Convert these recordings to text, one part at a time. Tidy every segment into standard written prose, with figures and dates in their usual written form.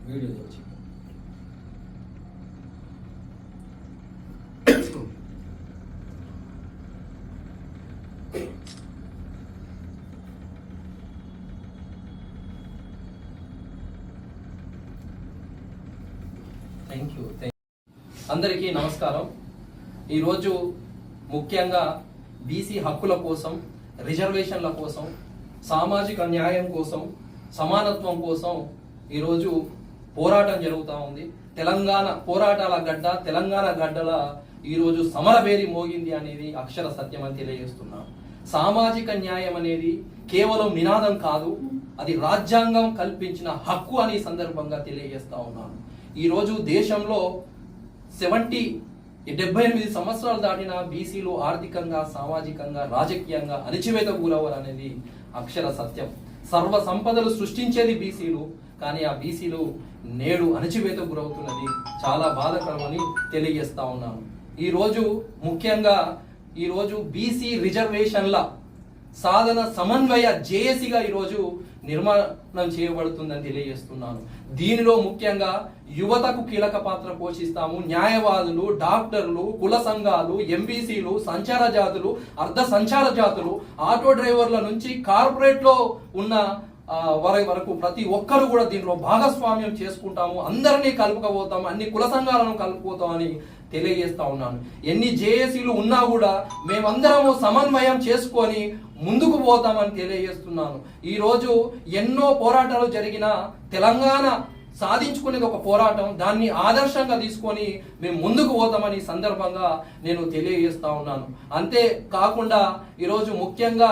Video వచ్చి thank you. అందరికీ నమస్కారం. ఈరోజు ముఖ్యంగా బీసీ హక్కుల కోసం, రిజర్వేషన్ల కోసం, సామాజిక న్యాయం కోసం, సమానత్వం కోసం ఈరోజు పోరాటం జరుగుతూ ఉంది. తెలంగాణ పోరాటాల గడ్డ, తెలంగాణ గడ్డల ఈరోజు సమరభేరి మోగింది అనేది అక్షర సత్యం అని తెలియజేస్తున్నాను. సామాజిక న్యాయం అనేది కేవలం నినాదం కాదు, అది రాజ్యాంగం కల్పించిన హక్కు అని సందర్భంగా తెలియజేస్తా ఉన్నాను. ఈరోజు దేశంలో 78 సంవత్సరాలు దాటిన బీసీలు ఆర్థికంగా, సామాజికంగా, రాజకీయంగా అణచివేత గురవరు అనేది అక్షర సత్యం. సర్వ సంపదలు సృష్టించేది బీసీలు, కానీ ఆ బీసీలు నేడు అణచివేత గురవుతున్నది చాలా బాధాకరమని తెలియజేస్తా ఉన్నాను. ఈరోజు ముఖ్యంగా ఈరోజు బీసీ రిజర్వేషన్ల సాధన సమన్వయ జేఏసీగా ఈరోజు నిర్మాణం చేయబడుతుందని తెలియజేస్తున్నాను. దీనిలో ముఖ్యంగా యువతకు కీలక పాత్ర పోషిస్తాము. న్యాయవాదులు, డాక్టర్లు, కుల సంఘాలు, ఎంబీసీలు, సంచార జాతులు, అర్ధ సంచార జాతులు, ఆటో డ్రైవర్ల నుంచి కార్పొరేట్లో ఉన్న వరకు ప్రతి ఒక్కరు కూడా దీనిలో భాగస్వామ్యం చేసుకుంటాము. అందరినీ కలుపుకపోతాము, అన్ని కుల సంఘాలను కలుపుకోతామని తెలియజేస్తా ఉన్నాను. ఎన్ని జేఏసీలు ఉన్నా కూడా మేమందరము సమన్వయం చేసుకొని ముందుకు పోతామని తెలియజేస్తున్నాను. ఈరోజు ఎన్నో పోరాటాలు జరిగిన తెలంగాణ సాధించుకునేది ఒక పోరాటం, దాన్ని ఆదర్శంగా తీసుకొని మేము ముందుకు పోతామని సందర్భంగా నేను తెలియజేస్తా ఉన్నాను. అంతే కాకుండా ఈరోజు ముఖ్యంగా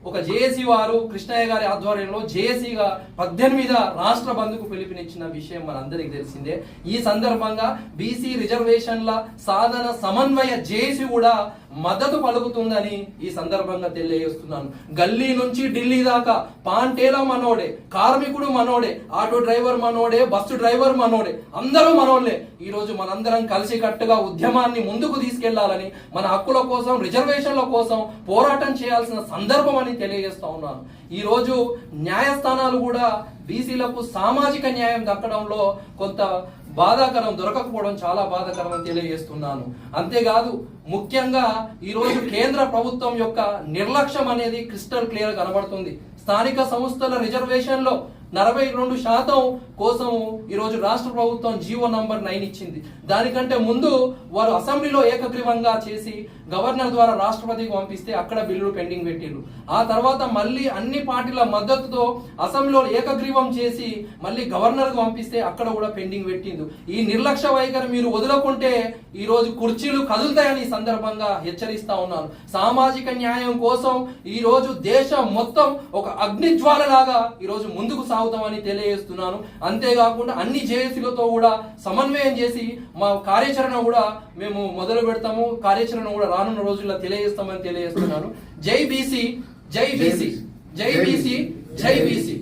ఒక జేఏసీ వారు కృష్ణయ్య గారి ఆధ్వర్యంలో జేఏసీగా 18 రాష్ట్ర బంధుకు పిలుపునిచ్చిన విషయం మనందరికీ తెలిసిందే. ఈ సందర్భంగా బీసీ రిజర్వేషన్ల సాధన సమన్వయ జేఏసీ కూడా మద్దతు పలుకుతుందని ఈ సందర్భంగా తెలియజేస్తున్నాను. గల్లీ నుంచి ఢిల్లీ దాకా పాంటేలా మనోడే, కార్మికుడు మనోడే, ఆటో డ్రైవర్ మనోడే, బస్సు డ్రైవర్ మనోడే, అందరూ మనోళ్లే. ఈరోజు మనందరం కలిసికట్టుగా ఉద్యమాన్ని ముందుకు తీసుకెళ్లాలని, మన హక్కుల కోసం, రిజర్వేషన్ల కోసం పోరాటం చేయాల్సిన సందర్భం అని తెలియజేస్తా ఉన్నాను. ఈరోజు న్యాయస్థానాలు కూడా బీసీలకు సామాజిక న్యాయం దక్కడంలో కొంత బాధాకరం, దొరకకపోవడం చాలా బాధాకరం అని తెలియజేస్తున్నాను. అంతేకాదు ముఖ్యంగా ఈరోజు కేంద్ర ప్రభుత్వం యొక్క నిర్లక్ష్యం అనేది క్రిస్టల్ క్లియర్ కనబడుతుంది. స్థానిక సంస్థల రిజర్వేషన్లో 42% కోసం ఈరోజు రాష్ట్ర ప్రభుత్వం జీవో నంబర్ 9 ఇచ్చింది. దానికంటే ముందు వారు అసెంబ్లీలో ఏకగ్రీవంగా చేసి గవర్నర్ ద్వారా రాష్ట్రపతికి పంపిస్తే అక్కడ బిల్లులు పెండింగ్ పెట్టిండ్రు. ఆ తర్వాత మళ్ళీ అన్ని పార్టీల మద్దతుతో అసెంబ్లీలో ఏకగ్రీవం చేసి మళ్ళీ గవర్నర్కి పంపిస్తే అక్కడ కూడా పెండింగ్ పెట్టింది. ఈ నిర్లక్ష్య వైఖరి మీరు వదులుకుంటే ఈరోజు కుర్చీలు కదులుతాయని ఈ సందర్భంగా హెచ్చరిస్తా ఉన్నాను. సామాజిక న్యాయం కోసం ఈరోజు దేశం మొత్తం ఒక అగ్నిజ్వాలలాగా ఈరోజు ముందుకు సాగుతామని తెలియజేస్తున్నాను. అంతేకాకుండా అన్ని జేఏసీలతో కూడా సమన్వయం చేసి మా కార్యాచరణ కూడా మేము మొదలు పెడతాము. కార్యాచరణ కూడా రానున్న రోజుల్లో తెలియజేస్తామని తెలియజేస్తున్నాను. జై బీసీ, జై బీసీ, జై బీసీ, జై బీసీ.